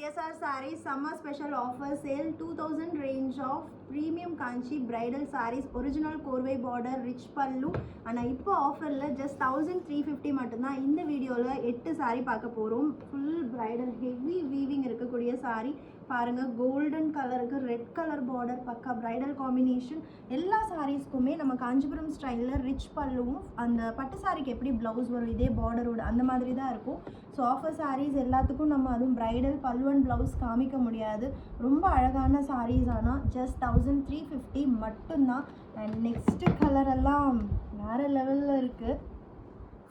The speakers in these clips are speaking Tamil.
TSR sarees summer special offer sale 2000 range of premium kanchi bridal sarees original korvai border rich pallu ana ipo offer la just 1350 mattumda indha video la 8 saree paaka porom full bridal heavy weaving irukkudiya saree பாருங்க கோல்டன் கலருக்கு ரெட் கலர் பார்டர் பக்கா பிரைடல் காம்பினேஷன் எல்லா சாரீஸ்க்குமே நம்ம காஞ்சிபுரம் ஸ்டைலில் ரிச் பல்லுவும் அந்த பட்டு சாரிக்கு எப்படி ப்ளவுஸ் வரும் இதே பார்டரோட அந்த மாதிரி தான் இருக்கும். ஸோ ஆஃபர் சாரீஸ் எல்லாத்துக்கும் நம்ம அதுவும் பிரைடல் பல்லு அண்ட் ப்ளவுஸ் காமிக்க முடியாது. ரொம்ப அழகான சாரீஸ் ஆனால் ஜஸ்ட் 1350 மட்டும்தான். அண்ட் நெக்ஸ்ட்டு கலரெல்லாம் வேறு லெவலில் இருக்குது.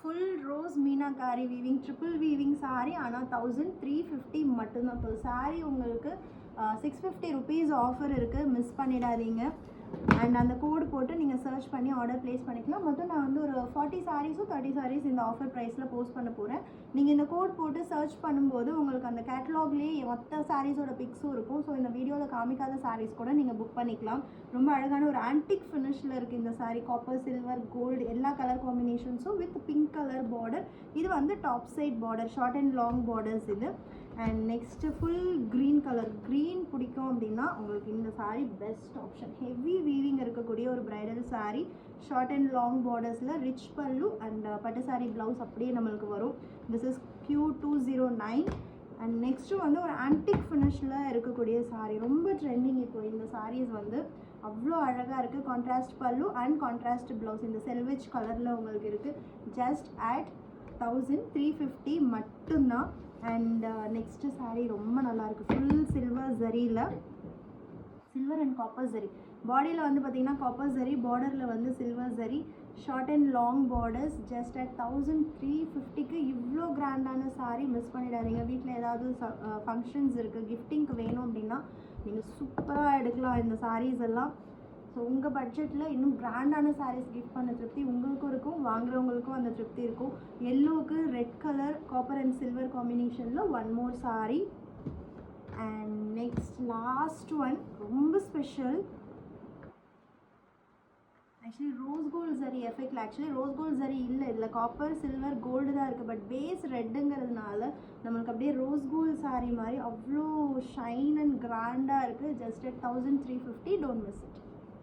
Full rose meenakari weaving triple weaving sari ஆனால் 1350 மட்டும்தான். இப்போ சாரீ உங்களுக்கு 650 ருபீஸ் ஆஃபர் இருக்குது, மிஸ் பண்ணிடாதீங்க. அண்ட் அந்த கோடு போட்டு நீங்கள் சர்ச் பண்ணி ஆர்டர் ப்ளேஸ் பண்ணிக்கலாம். மொத்தம் நான் வந்து ஒரு 40 சாரீஸும் 30 சாரீஸ் இந்த ஆஃபர் ப்ரைஸில் போஸ்ட் பண்ண போகிறேன். நீங்கள் இந்த கோட் போட்டு சர்ச் பண்ணும்போது உங்களுக்கு அந்த கேட்டலாக்லேயே மொத்த சாரீஸோட பிக்ஸும் இருக்கும். ஸோ இந்த வீடியோவில் காமிக்காத சாரீஸ் கூட நீங்கள் புக் பண்ணிக்கலாம். ரொம்ப அழகான ஒரு ஆன்டிக் ஃபினிஷில் இருக்குது இந்த சாரீ. காப்பர் சில்வர் கோல்டு எல்லா கலர் காம்பினேஷன்ஸும் வித் பிங்க் கலர் பார்டர். இது வந்து top side border, short and long borders இது. And next full green colour. Green பிடிக்கும் அப்படின்னா உங்களுக்கு இந்த sari best option. Heavy weaving இருக்கக்கூடிய ஒரு bridal sari, short and long பார்டர்ஸில் ரிச் பல்லு அண்ட் பட்டு சாரீ ப்ளவுஸ் அப்படியே நம்மளுக்கு வரும். This is Q209. And next வந்து ஒரு ஆன்டிக் ஃபினிஷில் இருக்கக்கூடிய சாரீ, ரொம்ப ட்ரெண்டிங் இப்போ இந்த சாரீஸ் வந்து அவ்வளோ அழகாக இருக்குது. கான்ட்ராஸ்ட் பல்லு அண்ட் கான்ட்ராஸ்ட் ப்ளவுஸ் இந்த செல்வெஜ் கலரில் உங்களுக்கு இருக்குது. ஜஸ்ட் அட் 1350 மட்டும்தான். அண்ட் நெக்ஸ்ட்டு சாரீ ரொம்ப நல்லாயிருக்கு. ஃபுல் சில்வர் ஜரியில், சில்வர் அண்ட் காப்பர் ஜரி. பாடியில் வந்து பார்த்திங்கன்னா காப்பர் ஜரி, பார்டரில் வந்து silver zari, short and long borders. Just at 1350க்கு இவ்வளோ கிராண்டான சாரீ மிஸ் பண்ணிடாதீங்க. வீட்டில் ஏதாவது ஃபங்க்ஷன்ஸ் இருக்குது, கிஃப்டிங்க்கு வேணும் அப்படின்னா நீங்கள் சூப்பராக எடுக்கலாம் இந்த சாரீஸ் எல்லாம். ஸோ உங்கள் பட்ஜெட்டில் இன்னும் கிராண்டான சாரீஸ் கிஃப்ட் பண்ண திருப்தி உங்களுக்கும் இருக்கும், வாங்குறவங்களுக்கும் அந்த திருப்தி இருக்கும். எல்லோவுக்கு red colour copper and silver காம்பினேஷனில் one more sari. And next last one ரொம்ப ஸ்பெஷல். ஆக்சுவலி ரோஸ் கோல்டு சரி எஃபெக்டில், ஆக்சுவலி ரோஸ் கோல்டு சரி இல்லை, இதில் காப்பர் சில்வர் கோல்டு தான் இருக்குது. பட் பேஸ் ரெட்டுங்கிறதுனால நம்மளுக்கு அப்படியே ரோஸ் கோல்டு சாரீ மாதிரி அவ்வளோ ஷைன் அண்ட் கிராண்டாக இருக்குது. Just at 1350. Don't miss it.